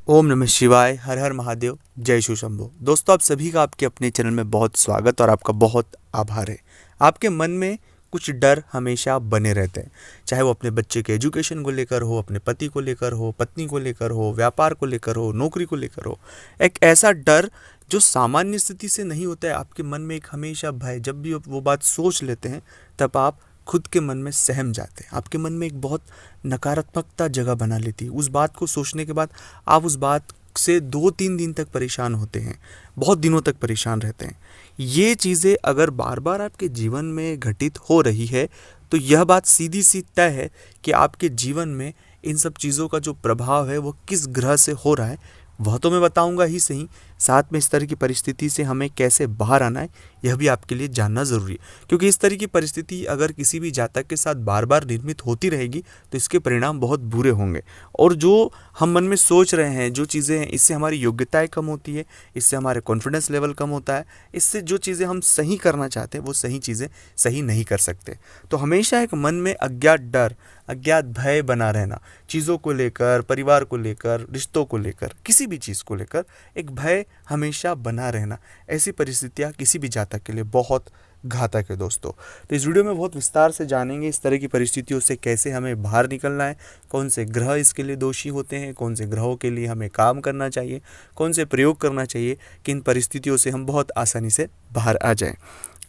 ओम नमः शिवाय। हर हर महादेव। जय शिव शंभो। दोस्तों, आप सभी का आपके अपने चैनल में बहुत स्वागत और आपका बहुत आभार है। आपके मन में कुछ डर हमेशा बने रहते हैं, चाहे वो अपने बच्चे के एजुकेशन को लेकर हो, अपने पति को लेकर हो, पत्नी को लेकर हो, व्यापार को लेकर हो, नौकरी को लेकर हो। एक ऐसा डर जो सामान्य स्थिति से नहीं होता है, आपके मन में एक हमेशा भय। जब भी आप वो बात सोच लेते हैं तब आप खुद के मन में सहम जाते हैं। आपके मन में एक बहुत नकारात्मकता जगह बना लेती है। उस बात को सोचने के बाद आप उस बात से 2-3 दिन तक परेशान होते हैं, बहुत दिनों तक परेशान रहते हैं। ये चीज़ें अगर बार बार आपके जीवन में घटित हो रही है तो यह बात सीधी सी तय है कि आपके जीवन में इन सब चीज़ों का जो प्रभाव है वो किस ग्रह से हो रहा है वह तो मैं बताऊंगा ही सही, साथ में इस तरह की परिस्थिति से हमें कैसे बाहर आना है यह भी आपके लिए जानना ज़रूरी है। क्योंकि इस तरह की परिस्थिति अगर किसी भी जातक के साथ बार बार निर्मित होती रहेगी तो इसके परिणाम बहुत बुरे होंगे। और जो हम मन में सोच रहे हैं, जो चीज़ें हैं, इससे हमारी योग्यताएं कम होती है, इससे हमारे कॉन्फिडेंस लेवल कम होता है, इससे जो चीज़ें हम सही करना चाहते हैं वो सही चीज़ें सही नहीं कर सकते। तो हमेशा एक मन में अज्ञात डर, अज्ञात भय बना रहना, चीज़ों को लेकर, परिवार को लेकर, रिश्तों को लेकर, किसी भी चीज़ को लेकर एक भय हमेशा बना रहना, ऐसी परिस्थितियाँ किसी भी जातक के लिए बहुत घातक है दोस्तों। तो इस वीडियो में बहुत विस्तार से जानेंगे इस तरह की परिस्थितियों से कैसे हमें बाहर निकलना है, कौन से ग्रह इसके लिए दोषी होते हैं, कौन से ग्रहों के लिए हमें काम करना चाहिए, कौन से प्रयोग करना चाहिए कि इन परिस्थितियों से हम बहुत आसानी से बाहर आ जाएं।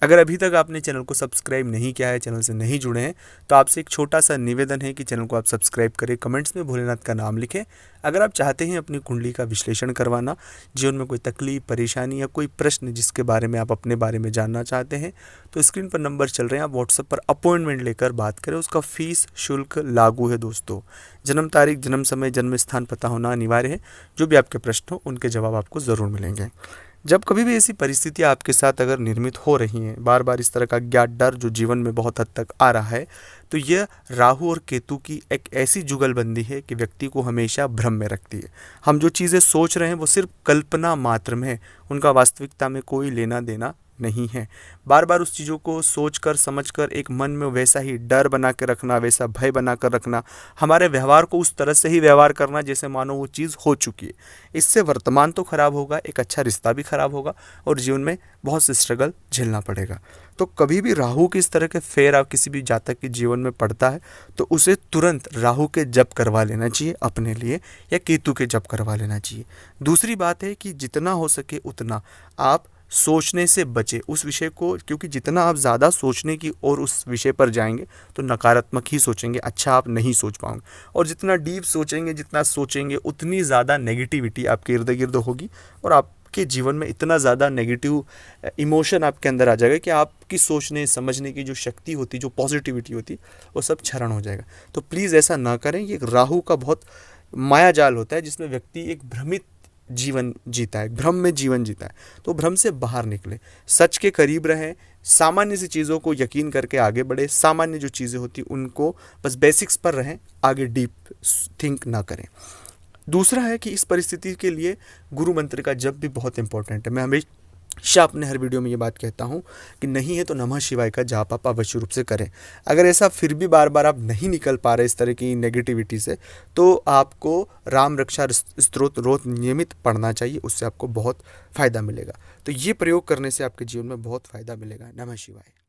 अगर अभी तक आपने चैनल को सब्सक्राइब नहीं किया है, चैनल से नहीं जुड़े हैं, तो आपसे एक छोटा सा निवेदन है कि चैनल को आप सब्सक्राइब करें, कमेंट्स में भोलेनाथ का नाम लिखें। अगर आप चाहते हैं अपनी कुंडली का विश्लेषण करवाना, जीवन में कोई तकलीफ, परेशानी या कोई प्रश्न जिसके बारे में आप अपने बारे में जानना चाहते हैं, तो स्क्रीन पर नंबर चल रहे हैं, आप व्हाट्सएप पर अपॉइंटमेंट लेकर बात करें। उसका फीस शुल्क लागू है दोस्तों। जन्म तारीख, जन्म समय, जन्म स्थान पता होना अनिवार्य है। जो भी आपके प्रश्न हो उनके जवाब आपको ज़रूर मिलेंगे। जब कभी भी ऐसी परिस्थितियाँ आपके साथ अगर निर्मित हो रही हैं, बार बार इस तरह का ज्ञात डर जो जीवन में बहुत हद तक आ रहा है, तो यह राहु और केतु की एक ऐसी जुगलबंदी है कि व्यक्ति को हमेशा भ्रम में रखती है। हम जो चीज़ें सोच रहे हैं वो सिर्फ कल्पना मात्र में है, उनका वास्तविकता में कोई लेना देना नहीं है। बार बार उस चीज़ों को सोचकर समझकर एक मन में वैसा ही डर बना के रखना, वैसा भय बना कर रखना, हमारे व्यवहार को उस तरह से ही व्यवहार करना जैसे मानो वो चीज़ हो चुकी है। इससे वर्तमान तो खराब होगा, एक अच्छा रिश्ता भी खराब होगा और जीवन में बहुत से स्ट्रगल झेलना पड़ेगा। तो कभी भी राहु के इस तरह के फेर आप किसी भी जातक के जीवन में पड़ता है तो उसे तुरंत राहु के जप करवा लेना चाहिए अपने लिए, या केतु के जप करवा लेना चाहिए। दूसरी बात है कि जितना हो सके उतना आप सोचने से बचे उस विषय को, क्योंकि जितना आप ज़्यादा सोचने की और उस विषय पर जाएंगे तो नकारात्मक ही सोचेंगे, अच्छा आप नहीं सोच पाओगे। और जितना डीप सोचेंगे, जितना सोचेंगे, उतनी ज़्यादा नेगेटिविटी आपके इर्द गिर्द होगी और आपके जीवन में इतना ज़्यादा नेगेटिव इमोशन आपके अंदर आ जाएगा कि आपकी सोचने समझने की जो शक्ति होती, जो पॉजिटिविटी होती, वो सब क्षरण हो जाएगा। तो प्लीज़ ऐसा ना करें। ये राहु का बहुत माया जाल होता है जिसमें व्यक्ति एक भ्रमित जीवन जीता है, भ्रम में जीवन जीता है। तो भ्रम से बाहर निकले, सच के करीब रहें, सामान्य सी चीज़ों को यकीन करके आगे बढ़े। सामान्य जो चीज़ें होती उनको बस बेसिक्स पर रहें, आगे डीप थिंक ना करें। दूसरा है कि इस परिस्थिति के लिए गुरु मंत्र का जप भी बहुत इंपॉर्टेंट है। मैं हमेशा अपने हर वीडियो में ये बात कहता हूँ कि नहीं है तो नमः शिवाय का जाप आप अवश्य रूप से करें। अगर ऐसा फिर भी बार बार आप नहीं निकल पा रहे इस तरह की नेगेटिविटी से, तो आपको राम रक्षा स्तोत्र रोज नियमित पढ़ना चाहिए, उससे आपको बहुत फ़ायदा मिलेगा। तो ये प्रयोग करने से आपके जीवन में बहुत फ़ायदा मिलेगा। नमः शिवाय।